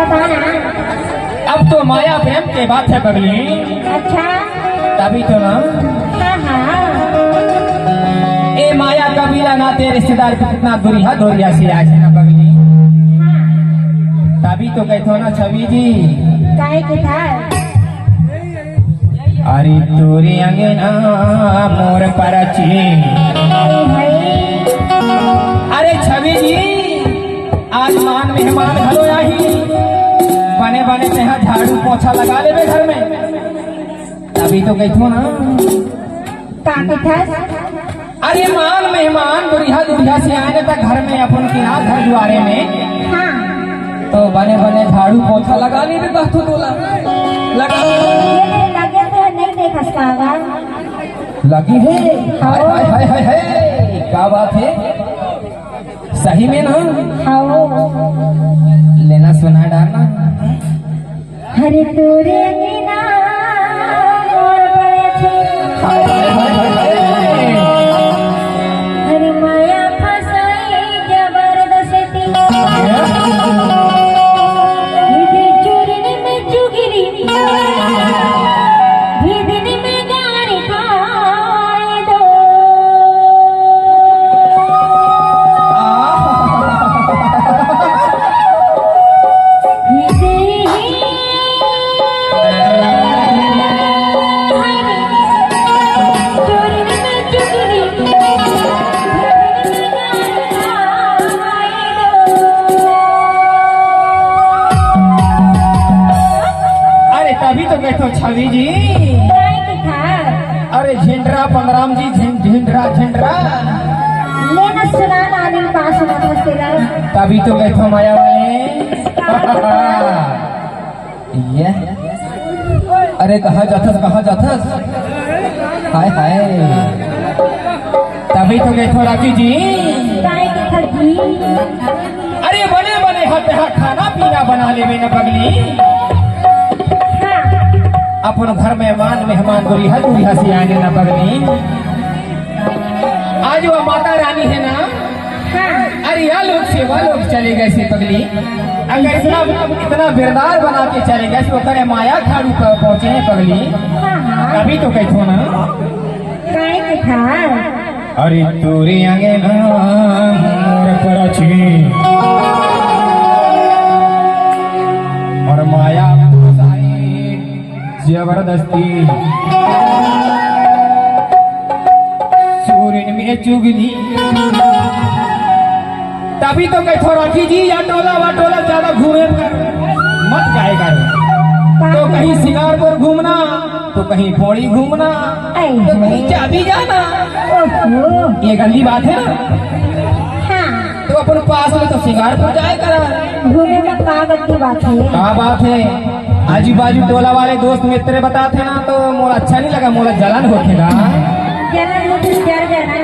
बताना। अब तो माया प्रेम के बात है पगली। अच्छा। तभी तो ना। हाँ हाँ। ए माया कबीला नाते रिश्तेदार की कितना दूरिया से आज है ना पगली। तभी तो कहते ना छवि जी काहे के था? अरे तोरे अंगना मोर परची। अरे छवि जी आज मान मेहमान घलो आही बने बने ते झाड़ू पोछा लगा लेवे घर में। तभी तो कहतो ना का के था? अरे मान मेहमान दूरिया से आए तक घर में अपन के यहाँ घर द्वारे में। हाँ। तो बने बने झाड़ू पोछा लगा ली रे कहतो बोला लगा ये लगे तो नहीं देखा सागा। लगी है। हाय हाय हाय हाय हाय क्या बात है सही में ना। हाँ। लेना सुना डालना। हरे तोरे बिना मोर पड़े छे। हाय हाय हाय हाय हाय। हरे माया फसाई जबरदस्ती। ये चोरी में चुगिरी भीदिन में गाड़ी खाए दो। अरे तभी तो कहते छवि जी। अरे झिंडरा पंद्राम जी झिंडरा लेना सुना नानी पास तेरा। तभी तो कहते माया वाले ये अरे कहाँ जाथस हाय हाय। तभी तो कहते राखी जी। काय के खरजी। अरे बने बने हाथ खाना पीना बना ले न पगली। अपन घर में मेहमान दूरिया से आने ना पगली। आज वो माता रानी है ना। अरे यह लोग सेवा लोग चले गए से पगली। अगर इतना बिरदार बना के चले गए तो करे माया खाड़ू पर पहुंचे हैं पगली। अभी तो कहते ना काय के था? अरे तोरे आगे ना मोर परछी और माया जबरदस्ती सूर्य में चुगली। तभी तो कहते राखी जी या टोला वाटोला ज्यादा घूमे मत जाए करो। तो कहीं शिकारपुर घूमना तो कहीं पौड़ी घूमना तो कहीं चाबी जाना। ये गंदी बात है ना। तो अपन पास में तो शिकारपुर जाए करा। घूमे का कागज की बात है। क्या बात है। आजू बाजू टोला वाले दोस्त मित्र बताते ना तो मोला अच्छा नहीं लगा। मोला जलन होखेगा। जलन हो तो डर जाना।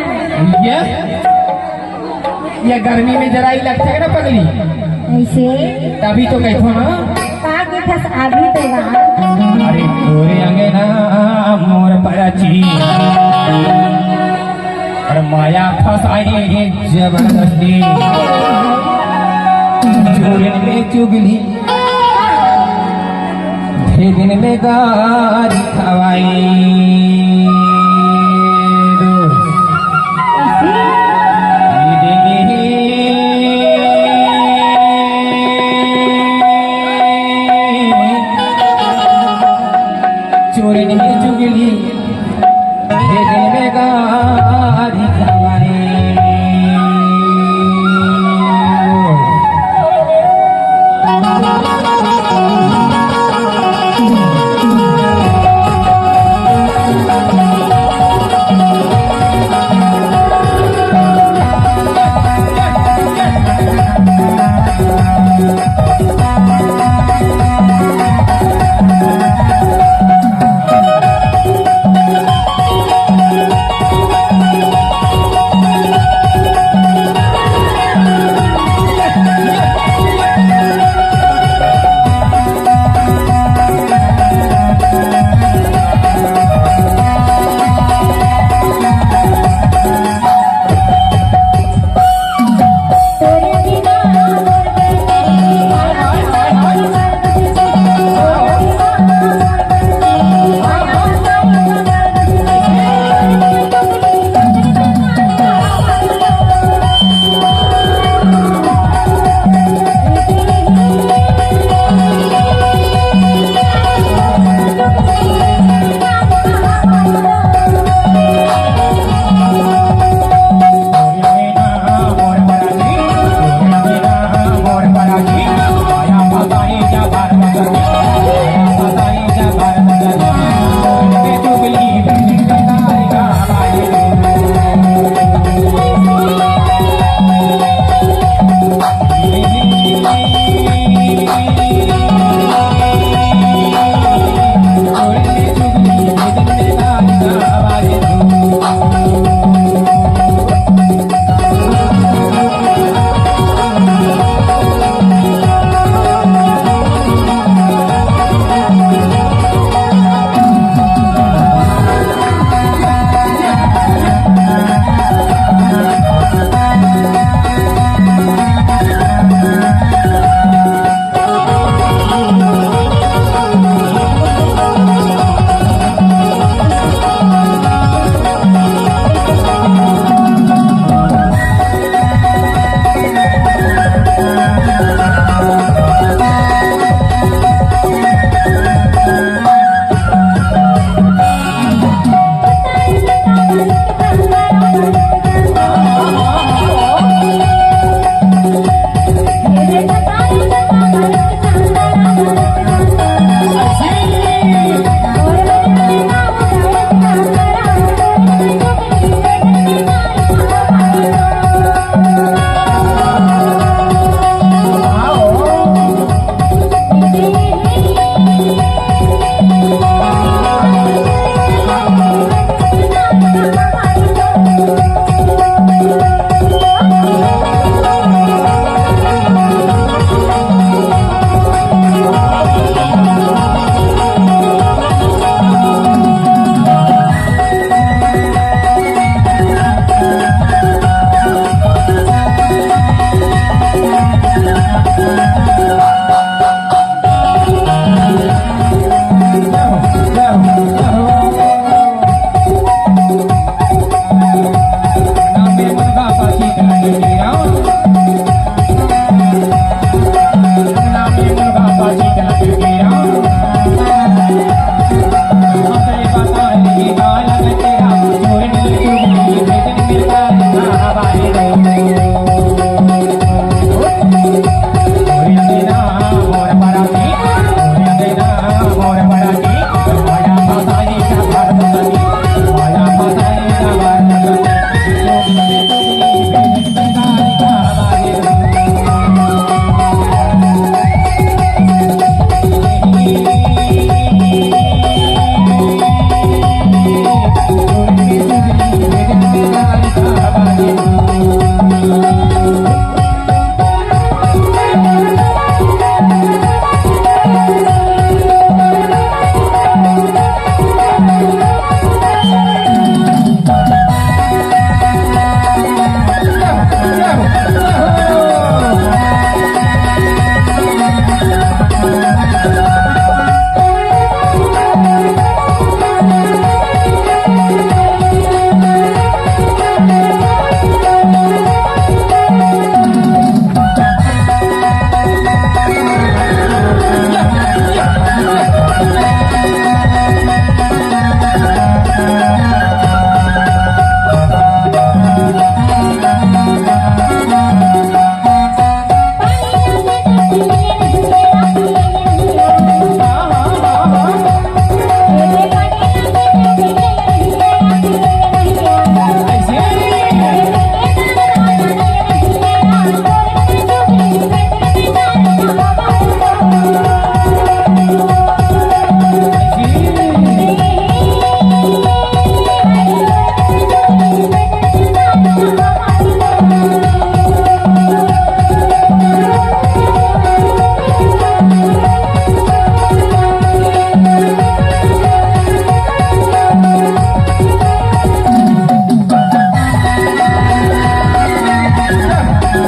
ये गर्मी में जरा ही लगता है ना पगली। ऐसे तभी तो कहते ना का के खस आदमी तो बा। अरे तोरे अंगे ना मोर परची और माया फसाई जबरदस्ती चोरन में चुगली दिन में गारी खवाई। चोरी नहीं चुगली दिन में गारी खवाई।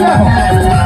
जय हो